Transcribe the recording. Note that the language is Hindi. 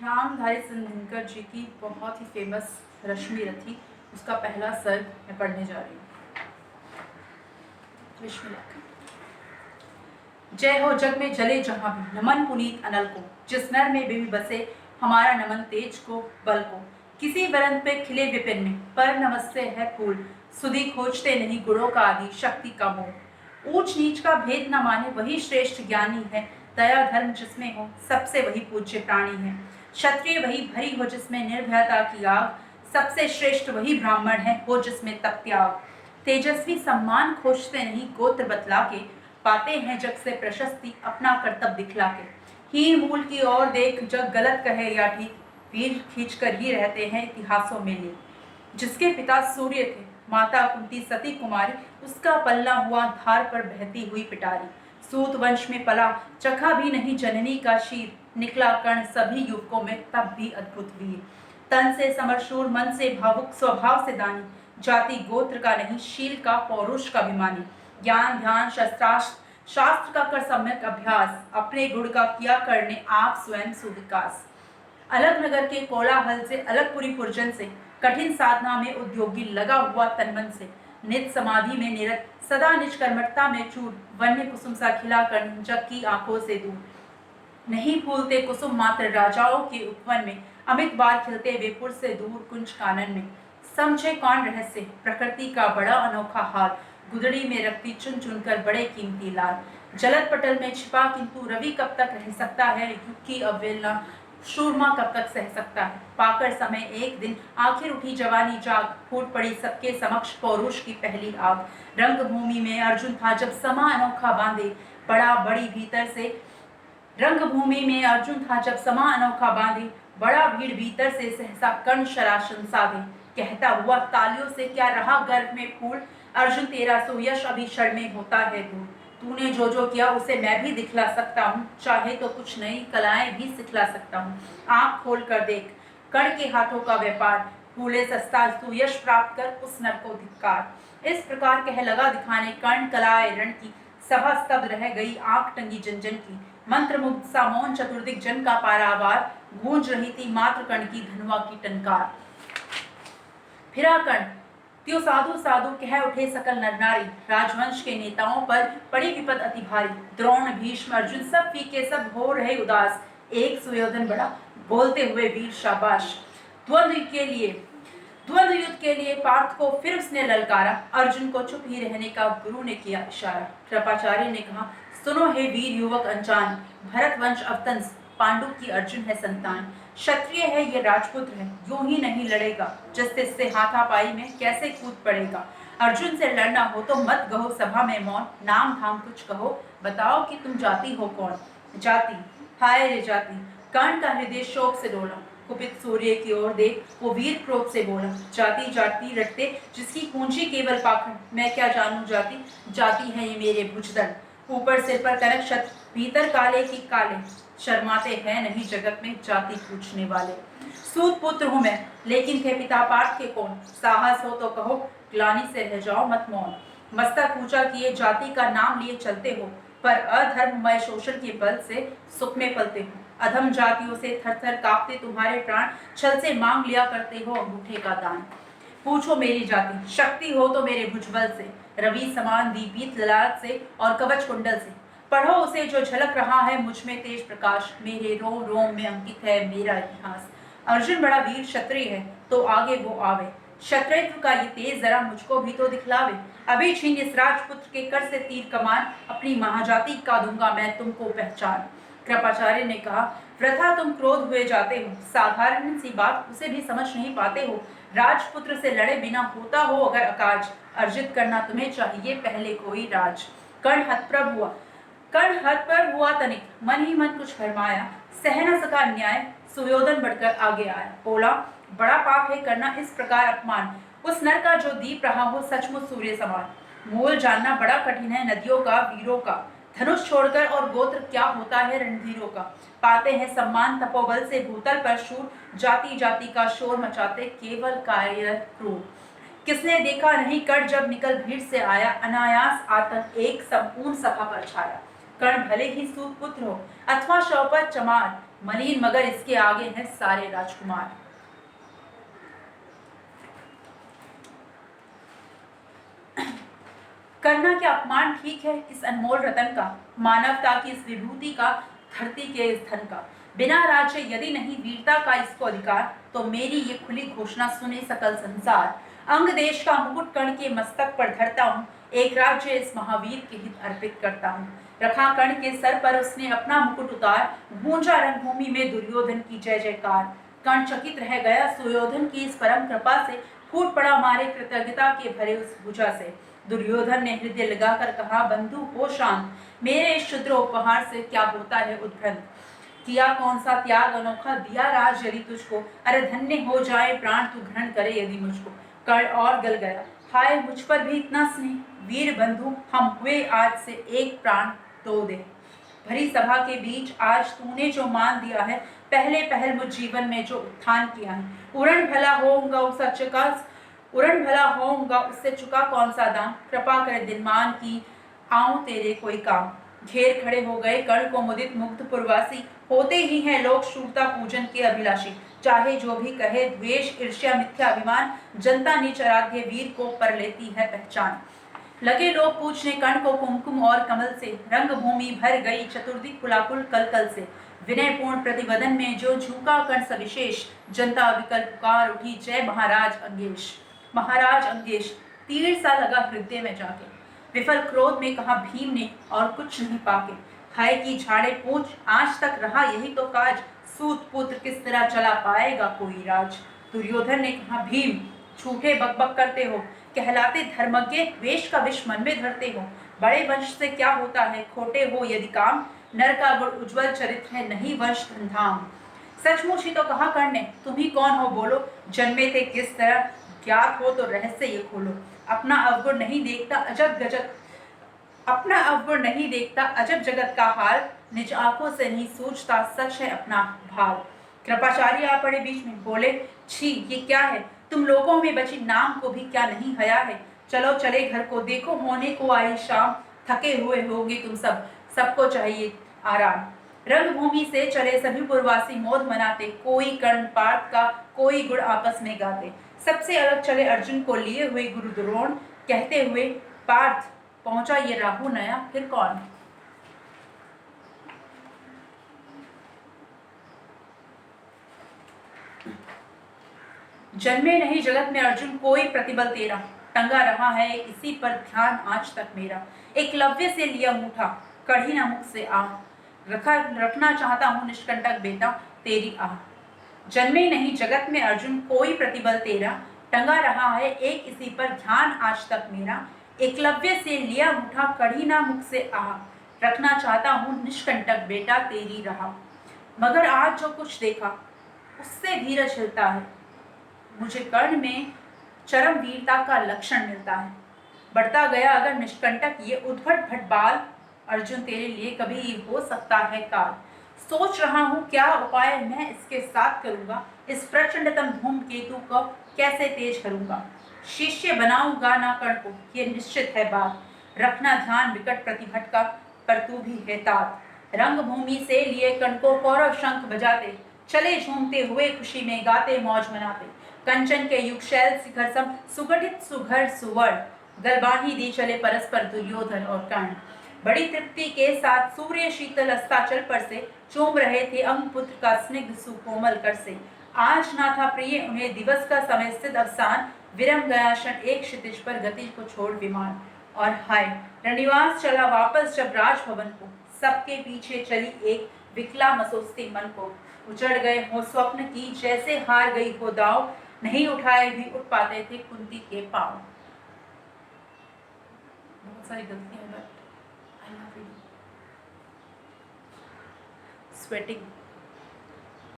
रामधारी सिंह दिनकर जी की बहुत ही फेमस रश्मि रथी, उसका पहला सर्ग मैं पढ़ने जा रही हूँ। जय हो जग में जले जहां भी, नमन पुनीत अनल को, जिस नर में भी बसे हमारा नमन तेज को बल को। किसी वरन पे खिले विपिन में, पर नमस्ते है फूल, सुधि खोजते नहीं गुणों का आदि, शक्ति का मोल। ऊंच नीच का भेद न माने वही श्रेष्ठ ज्ञानी है, दया धर्म जिसमें हो सबसे वही पूज्य प्राणी है। क्षत्रिय वही भरी हो जिसमें निर्भयता की आग, सबसे श्रेष्ठ वही ब्राह्मण है हो जिसमें तप त्याग। तेजस्वी सम्मान खोजते नहीं गोत्र बतला के, पाते हैं जग से प्रशस्ति अपना कर्तव्य दिखला के। हीन मूल की ओर देख जग गलत कहे या ठीक, वीर खींच कर ही रहते हैं इतिहासों में लेख। जिसके पिता सूर्य थे, माता कुंती सती कुमारी, उसका पलना हुआ धार पर बहती हुई पिटारी। सूत वंश में पला, चखा भी नहीं जननी का शीर, निकला कर्ण सभी युवकों में तब भी अद्भुत वीर। तन से समरशूर, मन से भावुक, स्वभाव से दानी, जाति गोत्र का नहीं शील का पौरुष का अभिमानी। ज्ञान ध्यान शस्त्रास्त्र शास्त्र का कर सम्यक अभ्यास, अपने गुण का किया करने आप स्वयं सुविकास। अलग नगर के कोलाहल से, अलगपुरी पुरजन से, कठिन साधना में उद्योगी लगा हुआ तनमन से, नित समाधि में निरत, सदा निष्कर्मठता में चूर, वन्य कुसुम सा खिला कर जग की आंखों से दूर। नहीं फूलते कुसुम मात्र राजाओं के उपवन में, अमित बार खिलते वे पुर से दूर कुंज कानन में। समझे कौन रहस्य प्रकृति का बड़ा अनोखा हाल, गुदड़ी में रखती चुन चुनकर बड़े कीमती लाल। जलद पटल में छिपा किंतु रवि कब तक रह सकता है, युग की अवहेलना शूरमा कब तक सह सकता है। पाकर समय एक दिन आखिर उठी जवानी जाग, फूट पड़ी सबके समक्ष पौरुष की पहली आग। रंग भूमि में अर्जुन था जब समा अनोखा बांधे, बड़ा बड़ी भीतर से रंगभूमि में अर्जुन था जब समा अनोखा बांधे, बड़ा भीड़ भीतर से सहसा कर्ण शरासन साधे। कहता हुआ तालियों से क्या रहा गर्भ में फूल, अर्जुन तेरा सो यश अभी क्षण में होता है दूर। तूने जो जो किया उसे मैं भी दिखला सकता हूँ, चाहे तो कुछ नई कलाएं भी सिखला सकता हूँ। आंख खोल कर देख कर्ण के हाथों का व्यापार, फूले सस्ता तू यश प्राप्त कर उस नर को धिक्कार। इस प्रकार कह लगा दिखाने कर्ण कलाए रण की, सभा स्तब्ध रह गई आंख टंगी जन जन की। मंत्र मुग्ध सा मौन चतुर्दिक जन का पारावार, गूंज रही थी मात्र कर्ण की धनुआ की टनकार। फिरा कर्ण त्यो साधु साधु कह उठे सकल नर नारी, राजवंश के नेताओं पर पड़ी विपद अति भारी। द्रोण भीष्म अर्जुन सब फीके सब हो रहे उदास, एक सुयोधन बड़ा बोलते हुए वीर शाबाश। द्वंद्व युद्ध के लिए पार्थ को फिर उसने ललकारा, अर्जुन को चुप ही रहने का गुरु ने किया इशारा। कृपाचार्य ने कहा सुनो हे वीर युवक अनजान, भरत वंश अवतंस पांडु की अर्जुन है संतान। क्षत्रिय है ये राजपुत्र है, यूं ही नहीं लड़ेगा, जिस तिससे हाथापाई में कैसे कूद पड़ेगा। अर्जुन से लड़ना हो तो मत कहो सभा में मौन, नाम धाम कुछ कहो बताओ कि तुम जाति हो कौन। जाति हाय रे जाति, कर्ण का हृदय शोक से डोला, कुपित सूर्य की ओर देख वो वीर क्रोध से बोला। जाति जाति रटते जिसकी पूंजी केवल पाखंड, मैं क्या जानू जाति, जाति है ये मेरे भुजदंड। ऊपर सिर पर कनक छत्र, भीतर काले की काले, शर्माते हैं नहीं जगत में जाति पूछने वाले। सूत पुत्र हूं मैं लेकिन थे पिता पार्थ के कौन, साहस हो तो कहो ग्लानि से रह जाओ मत मौन। मस्तक ऊंचा किए जाति का नाम लिए चलते हो, पर अधर्ममय शोषण के बल से सुख में पलते हो। अधम जातियों से थर थर कांपते तुम्हारे प्राण, छल से मांग लिया करते हो अंगूठे का दान। पूछो मेरी जाति, शक्ति हो तो मेरे भुजबल से, रवि समान दीपित ललाट से और कवच कुंडल से। पढ़ो उसे जो झलक रहा है मुझ में तेज प्रकाश, मेरे रोम रोम में अंकित है मेरा इतिहास। अर्जुन बड़ा वीर क्षत्रिय है तो आगे वो आवे, क्षत्रियत्व का ये तेज जरा मुझको भी तो दिखलावे। अभी छीन इस राजपुत्र के कर से तीर कमान, अपनी महाजाति का दूंगा मैं तुमको पहचान। कृपाचार्य ने कहा वृथा तुम क्रोध हुए जाते हो, साधारण सी बात उसे भी समझ नहीं पाते हो। राजपुत्र से लड़े बिना होता हो अगर अकाज, अर्जित करना तुम्हें चाहिए पहले कोई राज। कर्ण हतप्रभ हुआ तनिक, मन ही मन कुछ फरमाया, सह न सका अन्याय, सुयोधन बढ़कर आगे आया। बोला बड़ा पाप है करना इस प्रकार अपमान, उस नर का जो दीप रहा हो सचमुच सूर्य समान। मोल जानना बड़ा कठिन है नदियों का वीरों का, धनुष छोड़कर और गोत्र क्या होता है रणधीरों का। पाते हैं सम्मान तपोबल से भूतल पर शूर, जाति जाति का शोर मचाते केवल कायर क्रूर। किसने देखा नहीं कर्ण जब निकल भीड़ से आया, अनायास आतंक एक संपूर्ण सभा पर छाया। कर्ण भले ही सूत पुत्र हो अथवा शौपत चमार, मलिन मगर इसके आगे हैं सारे राजकुमार। करना क्या अपमान ठीक है इस अनमोल रतन का, मानवता की इस विभूति का, धरती के इस धन का। बिना राज्य यदि नहीं वीरता का इसको अधिकार, तो मेरी ये खुली घोषणा सुने सकल संसार। अंग देश का मुकुट कर्ण के मस्तक पर धरता हूँ, एक राज्य इस महावीर के हित अर्पित करता हूँ। रखा कर्ण के सर पर उसने अपना मुकुट उतार, गूंजा रणभूमि में दुर्योधन की जय जयकार। कर्ण चकित रह गया सुयोधन की इस परम कृपा से, फूट पड़ा मारे कृतज्ञता के भरे उस भुजा से। दुर्योधन ने हृदय लगाकर कहा, बंधु हो शांत, मेरे इस क्षुद्र उपहार से क्या होता है उद्भ्रंत। किया कौन सा त्याग अनोखा, दिया राज यदि तुझको, अरे धन्य हो जाए प्राण तू ग्रहण करे यदि मुझको। कर्ण और गल गया, हाय मुझ पर भी इतना स्नेह, वीर बंधु हम हुए आज से एक प्राण दो दे। भरी सभा के बीच आज तूने जो मान दिया है, पहले पहल मुझ जीवन में जो उत्थान किया है, उड़न भला होऊंगा उसका चुका, उड़न भला होऊंगा उससे चुका कौन सा दाम। कृपा कर दिलमान की आऊं तेरे कोई काम। घेर खड़े हो गए कर्ण को मुदित मुग्ध पुरवासी, होते ही हैं लोग शूरता पूजन के अभिलाषी। चाहे जो भी कहे द्वेष ईर्ष्या मिथ्या अभिमान, जनता नीच आराध्य वीर को पर लेती है पहचान। लगे लोग पूछने कर्ण को कुमकुम और कमल से, रंग भूमि भर गई चतुर्दिक कुलाकुल कलकल से। विनय पूर्ण प्रतिवदन में जो झुका कर्ण सविशेष, जनता विकल पुकार उठी जय महाराज अंगेश। महाराज अंगेश तीर सा लगा हृदय में जाके, विफल क्रोध में कहा भीम ने और कुछ नहीं पाके। हाय की झाड़े पूछ आज तक रहा यही तो काज, सूत पुत्र किस तरह चला पाएगा कोई राज। दुर्योधन ने कहा भीम झूठे बकबक करते हो, कहलाते धर्मज्ञ द्वेष का विष मन में धरते हो। बड़े वंश से क्या होता है खोटे हो यदि काम, नर का गुण उज्ज्वल चरित्र है नहीं वंश धनधाम। सचमुच ही तो कहा कर्ण ने, तुम ही कौन हो बोलो, जन्मे थे किस तरह, ज्ञात हो तो रहस्य ये खोलो। अपना अवगुण नहीं देखता अजब गजब, अपना अवगुण नहीं देखता अजब जगत का हाल, निज आंखों से नहीं सूझता सच है अपना भाव। कृपाचार्य आ पड़े बीच में, बोले छी ये क्या है, तुम लोगों में बची नाम को भी क्या नहीं हया है। चलो चले घर को, देखो होने को आई शाम, थके हुए होगे तुम सब, सबको चाहिए आराम। रंगभूमि से चले सभी पुरवासी मोद मनाते, कोई कर्ण पार्थ का कोई गुण आपस में गाते। सबसे अलग चले अर्जुन को लिए हुए गुरु द्रोण, कहते हुए पार्थ पहुंचा ये राहु नया फिर कौन। जन्मे नहीं जगत में अर्जुन कोई प्रतिबल तेरा, टंगा रहा है इसी पर ध्यान आज तक मेरा। एकलव्य से लिया मुठा कढ़ी ना मुख से आह, रखना चाहता हूँ निष्कंटक बेटा तेरी आह। जन्मे नहीं जगत में अर्जुन कोई प्रतिबल तेरा, टंगा रहा है एक इसी पर ध्यान आज तक मेरा। एकलव्य से लिया मुठा कढ़ी ना मुख से आह, रखना चाहता हूँ निष्कंटक बेटा तेरी राह। मगर आज जो कुछ देखा उससे धीरज हिलता है, मुझे कर्ण में चरम वीरता का लक्षण मिलता है। बढ़ता गया अगर निष्कंटक ये उद्भट भटबाल, अर्जुन तेरे लिए कभी हो सकता है काल। सोच रहा हूँ क्या उपाय मैं इसके साथ करूंगा, इस प्रचंडतम धूमकेतु को कैसे तेज करूंगा। शिष्य बनाऊंगा ना कर्ण को ये निश्चित है बात, रखना ध्यान विकट प्रतिभट का पर तू भी है तात। रंगभूमि से लिए कर्ण को कौरव शंख बजाते, चले झूमते हुए खुशी में गाते मौज मनाते। कंचन के युग शैल शिखर सम सुगठित सुघर सुवर्ण, गलबाही दी चले परस्पर दुर्योधन और कर्ण। बड़ी तृप्ति के साथ सूर्य शीतल अस्ताचल पर से चूम रहे थे अंग पुत्र का स्निग्ध सुकोमल कर से। आज ना था प्रिय उन्हें दिवस का समय स्थित अवसान, विरम गया क्षण एक क्षितिज पर गति को छोड़ विमान। और हाय रणनिवास चला वापस जब राजभवन को, सबके पीछे चली एक विकला मसोस्ती मन को। उजड़ गए हो स्वप्न की जैसे हार गई हो दाव, नहीं उठाए भी उठ पाते थे कुंती के पांव। बहुत सारी गलतियां but I love you. Sweating